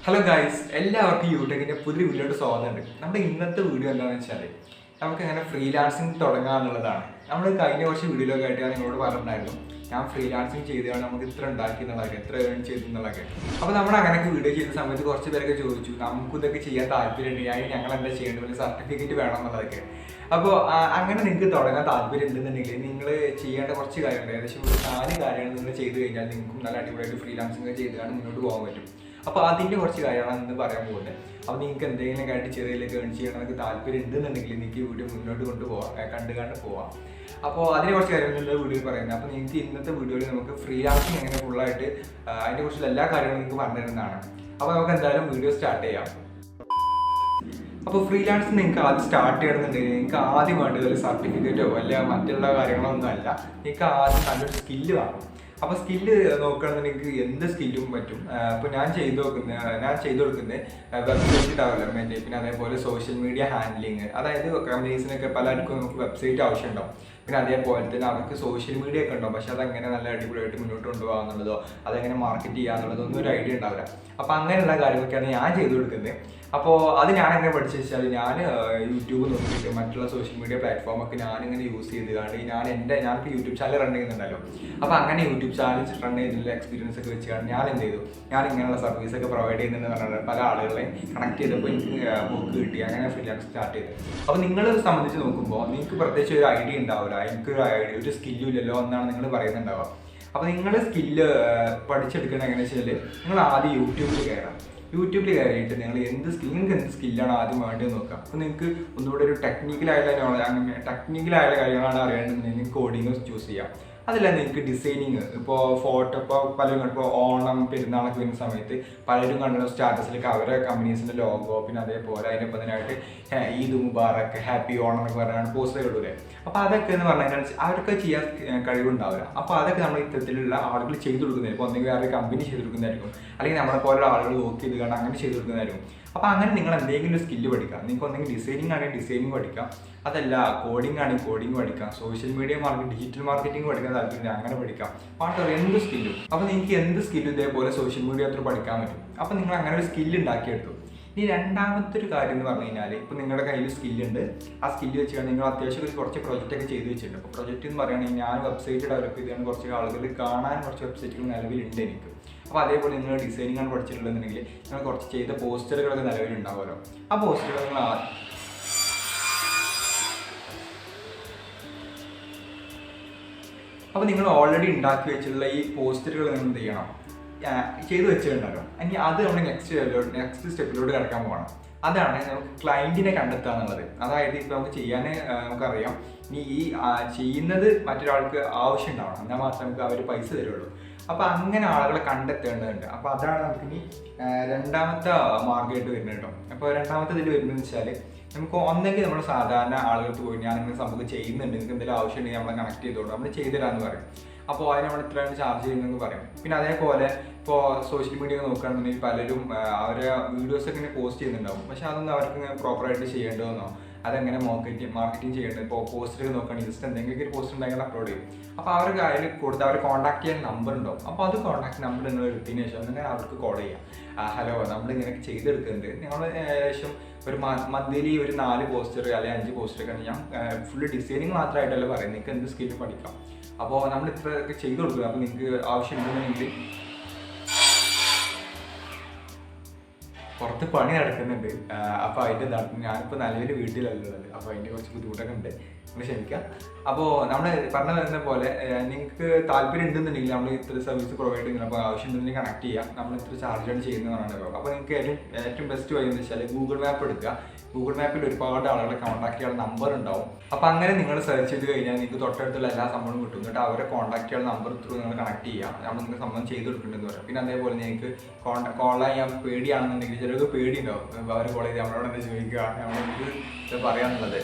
Hello guys, എല്ലാവർക്കും യൂട്യൂബിൻ്റെ പുതിയ വീഡിയോയുടെ സ്വാഗതമുണ്ട്. നമ്മുടെ ഇന്നത്തെ വീഡിയോ എന്താണെന്ന് വെച്ചാൽ നമുക്ക് എങ്ങനെ ഫ്രീലാൻസിങ് തുടങ്ങുക എന്നുള്ളതാണ്. നമ്മൾ കഴിഞ്ഞ കുറച്ച് വീഡിയോയിലൊക്കെ ആയിട്ട് ഞാൻ നിങ്ങളോട് പറഞ്ഞിട്ടുണ്ടായിരുന്നു, ഞാൻ ഫ്രീലാൻസിങ് ചെയ്താണ് നമുക്ക് ഇത്ര ഉണ്ടാക്കി എന്നുള്ളതൊക്കെ, എത്ര ഏൺ ചെയ്തു എന്നുള്ളതൊക്കെ. അപ്പോൾ നമ്മൾ അങ്ങനെയൊക്കെ വീഡിയോ ചെയ്ത സമയത്ത് കുറച്ച് പേരൊക്കെ ചോദിച്ചു, നമുക്ക് ഇതൊക്കെ ചെയ്യാൻ താല്പര്യമുണ്ട്, അതിന് ഞങ്ങൾ എന്താ ചെയ്യേണ്ടത്, ഒരു സർട്ടിഫിക്കറ്റ് വേണം എന്നുള്ളതൊക്കെ. അപ്പോൾ അങ്ങനെ നിങ്ങൾക്ക് തുടങ്ങാൻ താല്പര്യം ഉണ്ടെന്നുണ്ടെങ്കിൽ നിങ്ങൾ ചെയ്യേണ്ട കുറച്ച് കാര്യങ്ങളുണ്ട്. ഏകദേശം ഒരു 4 കാര്യങ്ങൾ നിങ്ങൾ ചെയ്ത് കഴിഞ്ഞാൽ നിങ്ങൾക്കും നല്ല അടിപൊളിയായിട്ട് ഫ്രീലാൻസിങ് ചെയ്താണ് മുന്നോട്ട് പോകാൻ പറ്റും. അപ്പോൾ അതിൻ്റെ കുറച്ച് കാര്യങ്ങളാണ് ഇന്ന് പറയാൻ പോകുന്നത്. അപ്പോൾ നിങ്ങൾക്ക് എന്തെങ്കിലും ആയിട്ട് ചെറിയതിലേക്ക് ഏൺ ചെയ്യണമെന്നൊക്കെ താല്പര്യം ഉണ്ടെന്നുണ്ടെങ്കിൽ നിങ്ങൾക്ക് ഈ വീഡിയോ മുന്നോട്ട് കൊണ്ടുപോകാം, കണ്ട് പോവാം. അപ്പോൾ അതിനെ കുറച്ച് കാര്യങ്ങൾ വീഡിയോയിൽ പറയുന്നത്. അപ്പോൾ നിങ്ങൾക്ക് ഇന്നത്തെ വീഡിയോയിൽ നമുക്ക് ഫ്രീലാൻസിങ് എങ്ങനെ ഫുള്ളായിട്ട് അതിനെ കുറിച്ചുള്ള എല്ലാ കാര്യങ്ങളും നിങ്ങൾക്ക് പറഞ്ഞു തരുന്നതാണ്. അപ്പോൾ നമുക്ക് എന്തായാലും വീഡിയോ സ്റ്റാർട്ട് ചെയ്യാം. അപ്പോൾ ഫ്രീലാൻസിങ് നിങ്ങൾക്ക് ആദ്യം സ്റ്റാർട്ട് ചെയ്യണമെന്നുണ്ടെങ്കിൽ നിങ്ങൾക്ക് ആദ്യം വേണ്ടത് ഒരു സർട്ടിഫിക്കറ്റോ അല്ലെങ്കിൽ മറ്റുള്ള കാര്യങ്ങളോ ഒന്നും അല്ല. നിങ്ങൾക്ക് ആദ്യം നല്ലൊരു സ്കില്ല് വേണം. അപ്പോൾ സ്കില്ല് നോക്കുകയാണെന്നുണ്ടെങ്കിൽ എന്ത് സ്കില്ലും പറ്റും. അപ്പോൾ ഞാൻ ചെയ്തു കൊടുക്കുന്നത് വെബ്സൈറ്റ് ഡെവലപ്മെൻറ്റ്, പിന്നെ അതേപോലെ സോഷ്യൽ മീഡിയ ഹാൻഡ്ലിങ്. അതായത് കമ്പനീസിനൊക്കെ പലർക്കും നമുക്ക് വെബ്സൈറ്റ് ആവശ്യമുണ്ടാവും, പിന്നെ അതേപോലെ തന്നെ അവർക്ക് സോഷ്യൽ മീഡിയ ഒക്കെ ഉണ്ടാവും. പക്ഷെ അതെങ്ങനെ നല്ല അടിപൊളിയായിട്ട് മുന്നോട്ട് കൊണ്ടുപോകാം എന്നുള്ളതോ അതെങ്ങനെ മാർക്കറ്റ് ചെയ്യുക എന്നുള്ളതോ ഒന്നും ഒരു ഐഡിയ ഉണ്ടാവില്ല. അപ്പോൾ അങ്ങനെയുള്ള കാര്യങ്ങളൊക്കെയാണ് ഞാൻ ചെയ്തു കൊടുക്കുന്നത്. അപ്പോൾ അത് ഞാനെങ്ങനെ പഠിച്ചു വെച്ചാൽ ഞാൻ യൂട്യൂബ് നോക്കിയിട്ട് മറ്റുള്ള സോഷ്യൽ മീഡിയ പ്ലാറ്റ്ഫോമൊക്കെ ഞാനിങ്ങനെ യൂസ് ചെയ്തുകൊണ്ട് ഞാനിപ്പോൾ യൂട്യൂബ് ചാനൽ റൺ ചെയ്യുന്നുണ്ടല്ലോ. അപ്പോൾ അങ്ങനെ യൂട്യൂബ് ചാനൽ റൺ ചെയ്തിട്ടുള്ള എക്സ്പീരിയൻസ് ഒക്കെ വെച്ചാണ് ഞാൻ എന്ത് ചെയ്തു, ഞാൻ ഇങ്ങനെയുള്ള സർവീസൊക്കെ പ്രൊവൈഡ് ചെയ്യുന്നതെന്ന് പറഞ്ഞാൽ പല ആളുകളെയും കണക്ട് ചെയ്തപ്പോൾ എനിക്ക് ബുക്ക് കിട്ടി. അങ്ങനെ ഫ്രീലാൻസ് സ്റ്റാർട്ട് ചെയ്തു. അപ്പോൾ നിങ്ങളെ സംബന്ധിച്ച് നോക്കുമ്പോൾ നിങ്ങൾക്ക് പ്രത്യേകിച്ച് ഒരു ഐഡിയ ഉണ്ടാവില്ല, എനിക്കൊരു ഐഡിയ ഒരു സ്കില്ലും ഇല്ലല്ലോ എന്നാണ് നിങ്ങൾ പറയുന്നുണ്ടാവുക. അപ്പോൾ നിങ്ങളുടെ സ്കില്ല് പഠിച്ചെടുക്കുന്നത് എങ്ങനെയാണെന്ന് വെച്ചാൽ നിങ്ങൾ ആദ്യം യൂട്യൂബിൽ കയറിയിട്ട് നിങ്ങൾക്ക് എന്ത് സ്കില്ലാണ് ആദ്യം വേണ്ടത് നോക്കുക. അപ്പോൾ നിങ്ങൾക്ക് ഒന്നുകൂടെ ഒരു ടെക്നിക്കലായ കാര്യങ്ങളാണ് അറിയേണ്ടതെങ്കിൽ കോഡിങ് ചൂസ് ചെയ്യാം. അതല്ല നിങ്ങൾക്ക് ഡിസൈനിങ്, ഇപ്പോൾ ഫോട്ടോ, പലരും ഇപ്പോൾ ഓണം പെരുന്നാളൊക്കെ വരുന്ന സമയത്ത് പലരും കണ്ട സ്റ്റാറ്റസിലേക്ക് അവരുടെ കമ്പനീസിൻ്റെ ലോഗോ, പിന്നെ അതേപോലെ അതിനൊപ്പം തന്നെയായിട്ട് ഈദ് മുബാറക്ക്, ഹാപ്പി ഓണം എന്നൊക്കെ പറഞ്ഞാണ് പോസ്റ്റർ ഇടൂലേ. അപ്പോൾ അതൊക്കെ എന്ന് പറഞ്ഞു കഴിഞ്ഞാൽ അവർക്ക് ചെയ്യാൻ കഴിവുണ്ടാവില്ല. അപ്പോൾ അതൊക്കെ നമ്മൾ ഇത്തരത്തിലുള്ള ആളുകൾ ചെയ്തു കൊടുക്കുന്നതായിരിക്കും. ഇപ്പോൾ ഒന്നെങ്കിൽ വേറെ കമ്പനി ചെയ്ത് കൊടുക്കുന്നതായിരിക്കും, അല്ലെങ്കിൽ നമ്മളെ പോലുള്ള ആളുകൾ വർക്ക് ചെയ്ത് കാണാൻ അങ്ങനെ ചെയ്ത് കൊടുക്കുന്നതായിരിക്കും. അപ്പോൾ അങ്ങനെ നിങ്ങൾ എന്തെങ്കിലും ഒരു സ്കില്ല് പഠിക്കാം. നിങ്ങൾക്ക് ഒന്നെങ്കിൽ ഡിസൈനിങ് ആണെങ്കിൽ ഡിസൈനിങ് പഠിക്കാം, അതല്ല കോഡിംഗ് ആണെങ്കിൽ കോഡിംഗ് പഠിക്കാം, സോഷ്യൽ മീഡിയ ഡിജിറ്റൽ മാർക്കറ്റിംഗ് പഠിക്കാൻ താല്പര്യം അങ്ങനെ പഠിക്കാം. പാട്ടോ എന്ത് സ്കില്ലും. അപ്പോൾ നിങ്ങൾക്ക് എന്ത് സ്കില്ലും ഇതേപോലെ സോഷ്യൽ മീഡിയ അത്ര പഠിക്കാൻ പറ്റും. അപ്പോൾ നിങ്ങൾ അങ്ങനെ ഒരു സ്കില്ല് ഉണ്ടാക്കിയെടുത്തു. ഇനി രണ്ടാമത്തെ ഒരു കാര്യം എന്ന് പറഞ്ഞു കഴിഞ്ഞാൽ, ഇപ്പോൾ നിങ്ങളുടെ കയ്യിൽ സ്കില്ലുണ്ട്, ആ സ്കില്ല് വെച്ചാൽ നിങ്ങൾ അത്യാവശ്യം കുറച്ച് പ്രൊജക്റ്റൊക്കെ ചെയ്ത് വെച്ചിട്ടുണ്ട്. അപ്പോൾ പ്രൊജക്റ്റ് എന്ന് പറയുകയാണെങ്കിൽ ഞാൻ വെബ്സൈറ്റ് ഡെവലപ്പ് ചെയ്താണ്, കുറച്ച് ആളുകൾ കാണാൻ കുറച്ച് വെബ്സൈറ്റുകൾ നിലവിലുണ്ട് എനിക്ക്. അപ്പോൾ അതേപോലെ നിങ്ങൾ ഡിസൈനിങ് ആണ് പഠിച്ചിട്ടുള്ളതെന്നുണ്ടെങ്കിൽ നിങ്ങൾ കുറച്ച് ചെയ്ത പോസ്റ്ററുകളൊക്കെ നിലവിലുണ്ടാവുമല്ലോ. ആ പോസ്റ്ററുകൾ നിങ്ങൾ അപ്പോൾ നിങ്ങൾ ഓൾറെഡി ഉണ്ടാക്കി വെച്ചിട്ടുള്ള ഈ പോസ്റ്ററുകൾ നിങ്ങൾ എന്ത് ചെയ്യണം, ചെയ്ത് വെച്ചിട്ടുണ്ടല്ലോ. ഇനി അത് നമ്മൾ നെക്സ്റ്റ് സ്റ്റെപ്പിലോട്ട് കിടക്കാൻ പോകണം. അതാണ് നമുക്ക് ക്ലയൻറ്റിനെ കണ്ടെത്തുക എന്നുള്ളത്. അതായത് ഇപ്പോൾ നമുക്ക് ചെയ്യാൻ നമുക്കറിയാം, ഇനി ഈ ചെയ്യുന്നത് മറ്റൊരാൾക്ക് ആവശ്യം ഉണ്ടാവണം, എന്നാൽ മാത്രമേ നമുക്ക് അവർ പൈസ തരുള്ളൂ. അപ്പോൾ അങ്ങനെ ആളുകളെ കണ്ടെത്തേണ്ടതുണ്ട്. അപ്പോൾ അതാണ് നമുക്കിനി രണ്ടാമത്തെ മാർഗ്ഗമായിട്ട് വരുന്നത് കേട്ടോ. അപ്പോൾ രണ്ടാമത്തെ ഇതിൽ വരുന്നതെന്ന് വെച്ചാൽ, നമുക്ക് ഒന്നെങ്കിൽ നമ്മൾ സാധാരണ ആളുകൾക്ക് പോയി ഞാൻ ഇങ്ങനെ സംഭവം ചെയ്യുന്നുണ്ട്, നിങ്ങൾക്ക് എന്തെങ്കിലും ആവശ്യമുണ്ടെങ്കിൽ നമ്മളെ കണക്ട് ചെയ്തോളൂ, നമ്മൾ ചെയ്തുതരാമെന്ന് പറയും. അപ്പോൾ അതിന് നമ്മൾ ഇത്രയാണ് ചാർജ് ചെയ്യുന്നതെന്ന് പറയും. പിന്നെ അതേപോലെ ഇപ്പോൾ സോഷ്യൽ മീഡിയ നോക്കുകയാണെന്നുണ്ടെങ്കിൽ പലരും അവരെ വീഡിയോസൊക്കെ ഇങ്ങനെ പോസ്റ്റ് ചെയ്യുന്നുണ്ടാവും, പക്ഷെ അതൊന്നും അവർക്ക് ഇങ്ങനെ പ്രോപ്പറായിട്ട് ചെയ്യേണ്ടതെന്നോ അതെങ്ങനെ മാർക്കറ്റിംഗ് ചെയ്യേണ്ടത്. ഇപ്പോൾ പോസ്റ്ററൊക്കെ നോക്കുകയാണെങ്കിൽ ജസ്റ്റ് എന്തെങ്കിലും ഒരു പോസ്റ്റ് ഉണ്ടെങ്കിൽ അപ്ലോഡ് ചെയ്യും. അപ്പോൾ അവർക്ക് അതിൽ കൊടുത്ത് അവർ കോൺടാക്ട് ചെയ്യാൻ നമ്പർ ഉണ്ടാവും. അപ്പോൾ അത് കോൺടാക്ട് നമ്പർ നിങ്ങൾ എടുത്തതിന് ശേഷം അങ്ങനെ അവർക്ക് കോൾ ചെയ്യാം. ഹലോ, നമ്മൾ ഇങ്ങനെയൊക്കെ ചെയ്തെടുക്കുന്നുണ്ട്, ഞങ്ങൾ ഏകദേശം ഒരു മന്ത്ലി ഒരു 4 പോസ്റ്റർ അല്ലെങ്കിൽ 5 പോസ്റ്ററൊക്കെ ഞാൻ ഫുള്ള് ഡിസൈനിങ് മാത്രമായിട്ടല്ല പറയുന്നത്, നിങ്ങൾക്ക് എന്ത് സ്കില്ലും പഠിക്കാം. അപ്പോൾ നമ്മൾ ഇത്രയൊക്കെ ചെയ്ത് കൊടുക്കുക. അപ്പോൾ നിങ്ങൾക്ക് ആവശ്യമുണ്ടെന്നുണ്ടെങ്കിൽ പുറത്ത് പണി നടക്കുന്നുണ്ട്. അപ്പോൾ അതിൻ്റെ ഞാനിപ്പോൾ നിലവിൽ വീട്ടിലല്ലുള്ളത്, അപ്പോൾ അതിൻ്റെ കുറച്ച് ബുദ്ധിമുട്ടൊക്കെ ഉണ്ട്, നമ്മൾ ക്ഷമിക്കാം. അപ്പോൾ നമ്മൾ പറഞ്ഞു തരുന്ന പോലെ നിങ്ങൾക്ക് താല്പര്യം ഉണ്ടെന്നുണ്ടെങ്കിൽ നമ്മൾ ഇത്ര സർവീസ് പ്രൊവൈഡ് ചെയ്യുന്നത്. അപ്പോൾ ആവശ്യമുണ്ടെങ്കിൽ കണക്ട് ചെയ്യാം, നമ്മൾ ഇത്ര ചാർജാണ് ചെയ്യുന്നതാണ്. അപ്പോൾ നിങ്ങൾക്ക് ഏറ്റവും ബെസ്റ്റ് വഴി എന്ന് വെച്ചാൽ ഗൂഗിൾ മാപ്പ് എടുക്കുക. ഗൂഗിൾ മാപ്പിൽ ഒരുപാട് ആളുകളെ കോൺടാക്ട് ചെയ്യാൻ നമ്പർ ഉണ്ടാവും. അപ്പോൾ അങ്ങനെ നിങ്ങൾ സെർച്ച് ചെയ്ത് കഴിഞ്ഞാൽ നിങ്ങൾക്ക് തൊട്ടടുത്തുള്ള എല്ലാ സംഭവവും കിട്ടും. എന്നിട്ട് അവരെ കോൺടാക്ട് ചെയ്യാൻ നമ്പർ ത്രൂ നിങ്ങൾ കണക്ട് ചെയ്യാം, നമ്മൾ നിങ്ങൾക്ക് സംഭവം ചെയ്ത് കൊടുക്കുന്നുണ്ടെന്ന് പറയാം. പിന്നെ അതേപോലെ നിങ്ങൾക്ക് കോൾ ചെയ്യാൻ പേടിയാണെന്നുണ്ടെങ്കിൽ ചിലർക്ക് പേടി ഉണ്ടാവും, അവർ കോൾ ചെയ്ത് നമ്മളോട് എന്താ ചോദിക്കുക, നമ്മളെന്ത് ഇത് പറയാന്നുള്ളത്.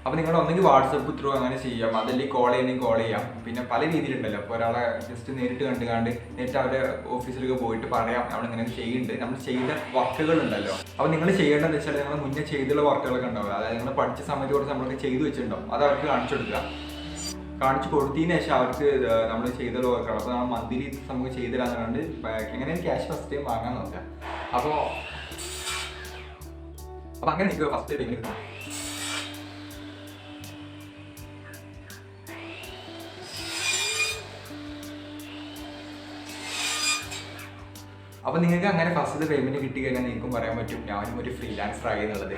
അപ്പോൾ നിങ്ങൾ ഒന്നെങ്കിൽ വാട്സപ്പ് ത്രൂ അങ്ങനെ ചെയ്യാം, അതല്ലെങ്കിൽ കോൾ ചെയ്യണമെങ്കിൽ കോൾ ചെയ്യാം. പിന്നെ പല രീതിയിലുണ്ടല്ലോ. അപ്പോൾ ഒരാളെ ജസ്റ്റ് നേരിട്ട് നേരിട്ട് അവരുടെ ഓഫീസിലൊക്കെ പോയിട്ട് പറയാം നമ്മളിങ്ങനെ ചെയ്യുന്നുണ്ട്, നമ്മൾ ചെയ്ത വർക്കുകൾ ഉണ്ടല്ലോ. അപ്പോൾ നിങ്ങൾ ചെയ്യേണ്ടതെന്ന് വെച്ചാൽ നിങ്ങൾ മുന്നേ ചെയ്തുള്ള വർക്കുകളൊക്കെ ഉണ്ടാവുക, അതായത് നിങ്ങൾ പഠിച്ച സമയത്ത് കുറച്ച് നമ്മളൊക്കെ ചെയ്തു വെച്ചിട്ടുണ്ടാവും, അത് അവർക്ക് കാണിച്ചു കൊടുക്കുക. കാണിച്ചു കൊടുത്തതിന് ശേഷം അവർക്ക് നമ്മൾ ചെയ്ത വർക്കാണ്. അപ്പോൾ നമ്മൾ മന്ത്ലി നമുക്ക് ചെയ്തു തരാന്നുണ്ട്. എങ്ങനെയാണ് ക്യാഷ് ഫസ്റ്റ് ടൈം വാങ്ങാൻ നോക്കുക. അപ്പോൾ അങ്ങനെ നിങ്ങൾക്ക് ഫസ്റ്റ് ടൈം കിട്ടും. അപ്പോൾ നിങ്ങൾക്ക് അങ്ങനെ ഫസ്റ്റ് പേയ്മെന്റ് കിട്ടി കഴിഞ്ഞാൽ നിങ്ങൾക്കും പറയാൻ പറ്റും ഞാനും ഒരു ഫ്രീലാൻസർ ആയി എന്നുള്ളത്.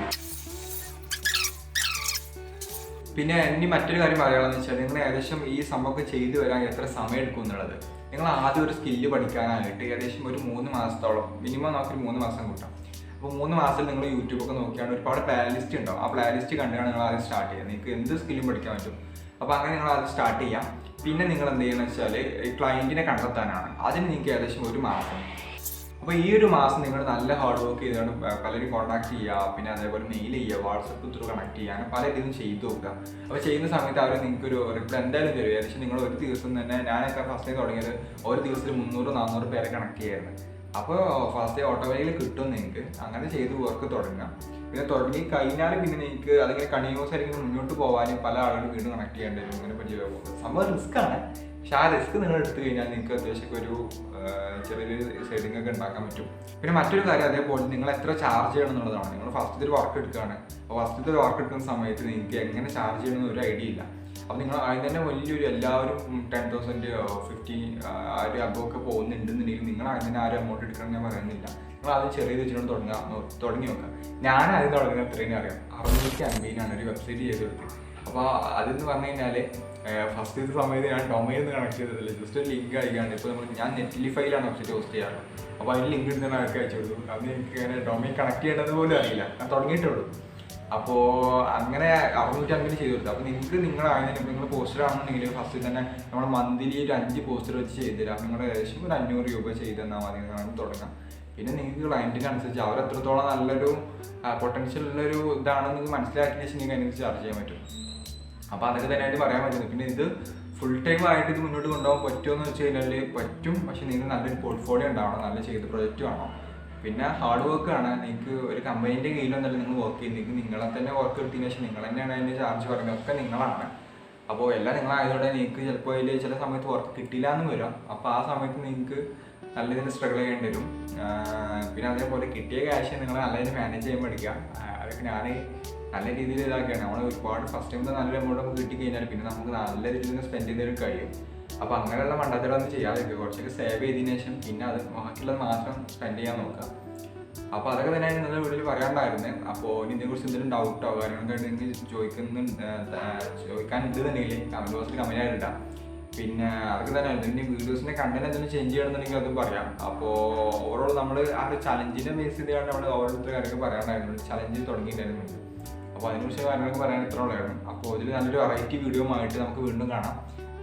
പിന്നെ ഇനി മറ്റൊരു കാര്യം പറയാമെന്ന് വെച്ചാൽ നിങ്ങൾ ഏകദേശം ഈ സംഭവമൊക്കെ ചെയ്തു വരാൻ എത്ര സമയം എടുക്കും എന്നുള്ളത്. നിങ്ങൾ ആദ്യം ഒരു സ്കില്ല് പഠിക്കാനായിട്ട് ഏകദേശം ഒരു 3 മാസത്തോളം മിനിമം നമുക്കൊരു 3 മാസം കൂട്ടാം. അപ്പോൾ 3 മാസത്തിൽ നിങ്ങൾ യൂട്യൂബൊക്കെ നോക്കിയാണ് ഒരുപാട് പ്ലേലിസ്റ്റ് ഉണ്ടാവും. ആ പ്ലേലിസ്റ്റ് കണ്ടാണ് നിങ്ങൾ ആദ്യം സ്റ്റാർട്ട് ചെയ്യുക. നിങ്ങൾക്ക് എന്ത് സ്കില്ലും പഠിക്കാൻ പറ്റും. അപ്പോൾ അങ്ങനെ നിങ്ങൾ ആദ്യം സ്റ്റാർട്ട് ചെയ്യാം. പിന്നെ നിങ്ങൾ എന്ത് ചെയ്യുന്നത് വെച്ചാൽ ക്ലയൻറ്റിനെ കണ്ടെത്താനാണ്. അതിന് നിങ്ങൾക്ക് ഏകദേശം 1 മാസം. അപ്പോൾ ഈ ഒരു മാസം നിങ്ങൾ നല്ല ഹാർഡ് വർക്ക് ചെയ്തുകൊണ്ട് പലരും കോൺടാക്ട് ചെയ്യുക, പിന്നെ അതേപോലെ മെയിൽ ചെയ്യുക, വാട്സപ്പ് ത്രൂ കണക്ട് ചെയ്യുക, അങ്ങനെ പല ഇതും ചെയ്തു നോക്കുക. അപ്പോൾ ചെയ്യുന്ന സമയത്ത് അവർ നിങ്ങൾക്കൊരു റിപ്ലൈ എന്തായാലും തരും. ഏകദേശം നിങ്ങൾ ഒരു ദിവസം തന്നെ, ഞാനൊക്കെ ഫസ്റ്റ് തുടങ്ങിയത് ഒരു ദിവസത്തിൽ 300-400 പേരെ കണക്ട് ചെയ്യായിരുന്നു. അപ്പോൾ ഫസ്റ്റ് ഓട്ടോമാറ്റിക്കലി കിട്ടും നിങ്ങൾക്ക്. അങ്ങനെ ചെയ്ത് വർക്ക് തുടങ്ങുക. പിന്നെ തുടങ്ങി കഴിഞ്ഞാൽ പിന്നെ നിങ്ങൾക്ക് അതിങ്ങനെ കണ്ടിന്യൂസ് ആയിരിക്കും മുന്നോട്ട് പോകാനും പല ആളുകളും വീണ്ടും കണക്ട് ചെയ്യേണ്ടി വരും. അങ്ങനെ പറ്റി സംഭവം റിസ്ക്കാണ്. പക്ഷെ ആ റിസ്ക് നിങ്ങൾ എടുത്തു കഴിഞ്ഞാൽ നിങ്ങൾക്ക് അത്യാവശ്യം ഒരു ചെറിയൊരു സേവിംഗ് ഒക്കെ ഉണ്ടാക്കാൻ പറ്റും. പിന്നെ മറ്റൊരു കാര്യം അതേപോലെ നിങ്ങൾ എത്ര ചാർജ് ചെയ്യണം എന്നുള്ളതാണ്. നിങ്ങൾ ഫസ്റ്റ് ഒരു വർക്ക് എടുക്കുകയാണ്. അപ്പോൾ ഫസ്റ്റ് ഒരു വർക്ക് എടുക്കുന്ന സമയത്ത് നിങ്ങൾക്ക് എങ്ങനെ ചാർജ് ചെയ്യണമെന്ന് ഒരു ഐഡിയ ഇല്ല. അപ്പോൾ നിങ്ങൾ അതിന് തന്നെ വലിയൊരു എല്ലാവരും 10,000 50 ആ ഒരു അബൊക്കെ പോകുന്നുണ്ടെന്നുണ്ടെങ്കിൽ നിങ്ങൾ അതിന് ആ ഒരു എമൗണ്ട് എടുക്കണം ഞാൻ പറയുന്നില്ല. നിങ്ങൾ അത് ചെറിയ വെച്ചിട്ട് തുടങ്ങി നോക്കുക. ഞാൻ അതിന് തുടങ്ങുന്ന എത്രയും അറിയാം 650 ഒരു വെബ്സൈറ്റ് ചെയ്ത് കൊടുത്തത്. അപ്പോൾ അതെന്ന് പറഞ്ഞു കഴിഞ്ഞാൽ ഫസ്റ്റ് സമയത്ത് ഞാൻ ഡൊമൈൻ കണക്ട് ചെയ്തതില്ല, ജസ്റ്റ് ഒരു ലിങ്ക് അയക്കാണ്ട്. ഇപ്പോൾ ഞാൻ നെറ്റ്ലിഫൈയിലാണ് വെബ്സൈറ്റ് ഹോസ്റ്റ് ചെയ്യാറ്. അപ്പോൾ അതിന് ലിങ്ക് എടുത്ത് ആൾക്ക് അയച്ചു കൊടുക്കും. അത് എനിക്ക് അങ്ങനെ ഡൊമൈൻ കണക്ട് ചെയ്യേണ്ടത് പോലും അറിയില്ല, ഞാൻ തുടങ്ങിയിട്ടുള്ളൂ. അപ്പോൾ അങ്ങനെ 650 ചെയ്ത് കൊടുത്തു. അപ്പോൾ നിങ്ങൾ അതിന് നിങ്ങൾ പോസ്റ്റർ ആണെന്നുണ്ടെങ്കിൽ ഫസ്റ്റ് തന്നെ നമ്മൾ മന്ത്ലി ഒരു 5 പോസ്റ്റർ വെച്ച് ചെയ്ത് തരാം. നിങ്ങൾ ഏകദേശം ഒരു 500 രൂപ ചെയ്ത് തന്നാൽ മതി. നിങ്ങളാണ് തുടങ്ങാം. പിന്നെ നിങ്ങൾക്ക് ക്ലയൻറ്റിനനുസരിച്ച് അവർ എത്രത്തോളം നല്ലൊരു പൊട്ടൻഷ്യൽ ഉള്ളൊരു ഇതാണെന്ന് നിങ്ങൾക്ക് മനസ്സിലാക്കിയ ശേഷം നിങ്ങൾക്ക് അതിനനുസരിച്ച് ചാർജ് ചെയ്യാൻ പറ്റും. അപ്പോൾ അതൊക്കെ തന്നെയായിട്ട് പറയാൻ പറ്റുന്നത്. പിന്നെ ഇത് ഫുൾ ടൈം ആയിട്ട് ഇത് മുന്നോട്ട് കൊണ്ടുപോകാൻ പറ്റുമെന്ന് വെച്ച് കഴിഞ്ഞാൽ പറ്റും. പക്ഷേ നിങ്ങൾ നല്ലൊരു പോർട്ട്ഫോളിയോ ഉണ്ടാവണം, നല്ല ചെയ്ത പ്രൊജക്റ്റ് വേണം. പിന്നെ ഹാർഡ് വർക്ക് ആണ്. നിങ്ങൾക്ക് ഒരു കമ്പനീൻ്റെ കീഴിലൊന്നല്ല നിങ്ങൾ വർക്ക് ചെയ്യുന്നത്. നിങ്ങളെ തന്നെ വർക്ക് എടുത്തതിന് ശേഷം നിങ്ങൾ തന്നെയാണ് അതിൻ്റെ ചാർജ് പറയുന്നത്, ഒക്കെ നിങ്ങളാണ്. അപ്പോൾ എല്ലാം നിങ്ങളായതുകൊണ്ട് നിങ്ങൾക്ക് ചിലപ്പോൾ അതിൽ ചില സമയത്ത് വർക്ക് കിട്ടില്ല എന്ന് വരാം. അപ്പോൾ ആ സമയത്ത് നിങ്ങൾക്ക് നല്ല രീതിയിൽ സ്ട്രഗിൾ ചെയ്യേണ്ടി വരും. പിന്നെ അതേപോലെ കിട്ടിയ ക്യാഷ് നിങ്ങൾ നല്ല രീതിയിൽ മാനേജ് ചെയ്യാൻ പഠിക്കുക. അതൊക്കെ ഞാൻ നല്ല രീതിയിൽ ഇതാക്കിയാണ്. നമ്മൾ ഒരുപാട് ഫസ്റ്റ് ടൈം നല്ലൊരു എമൗണ്ട് നമുക്ക് കിട്ടിക്കഴിഞ്ഞാൽ പിന്നെ നമുക്ക് നല്ല രീതിയിൽ സ്പെൻഡ് ചെയ്തതിനും കഴിയും. അപ്പോൾ അങ്ങനെയുള്ള മണ്ടത്തരമൊന്നും ചെയ്യാതിരിക്കുക. കുറച്ചൊക്കെ സേവ് ചെയ്തതിന് ശേഷം പിന്നെ അത് ബാക്കിയുള്ളത് മാത്രം സ്പെൻഡ് ചെയ്യാൻ നോക്കുക. അപ്പോൾ അതൊക്കെ തന്നെയാണ് ഇന്നത്തെ വീഡിയോയിൽ പറയാനുണ്ടായിരുന്നത്. അപ്പോൾ ഇനി ഇതിനെക്കുറിച്ച് എന്തെങ്കിലും ഡൗട്ടോ കാര്യങ്ങളൊക്കെ ചോദിക്കാനുണ്ടെന്നുണ്ടെങ്കിൽ കമൻറ്റ് ബോക്സിൽ കമൻറ്റ് ആയിട്ട് ഇടാം. പിന്നെ അതൊക്കെ തന്നെ ഇനി വീഡിയോസിൻ്റെ കണ്ടന്റ് എന്തെങ്കിലും ചേഞ്ച് ചെയ്യണമെന്നുണ്ടെങ്കിൽ അതും പറയാം. അപ്പോൾ ഓവറോൾ നമ്മൾ ആ ഒരു ചലഞ്ചിനെ ബേസ് ചെയ്താണ് നമ്മൾ ഓരോരുത്തർ കാര്യമൊക്കെ പറയാനുണ്ടായിരുന്നു. ചലഞ്ച് തുടങ്ങിയിട്ടുണ്ടായിരുന്നു. അപ്പോൾ അതിനെക്കുറിച്ച് കാര്യങ്ങളൊക്കെ പറയാൻ ഇത്ര ഉള്ളായിരുന്നു. അപ്പോൾ ഇതിൽ നല്ലൊരു വെറൈറ്റി വീഡിയോ ആയിട്ട് നമുക്ക് വീണ്ടും കാണാം.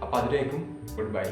അപ്പോൾ അതിലേക്കും ഗുഡ് ബൈ.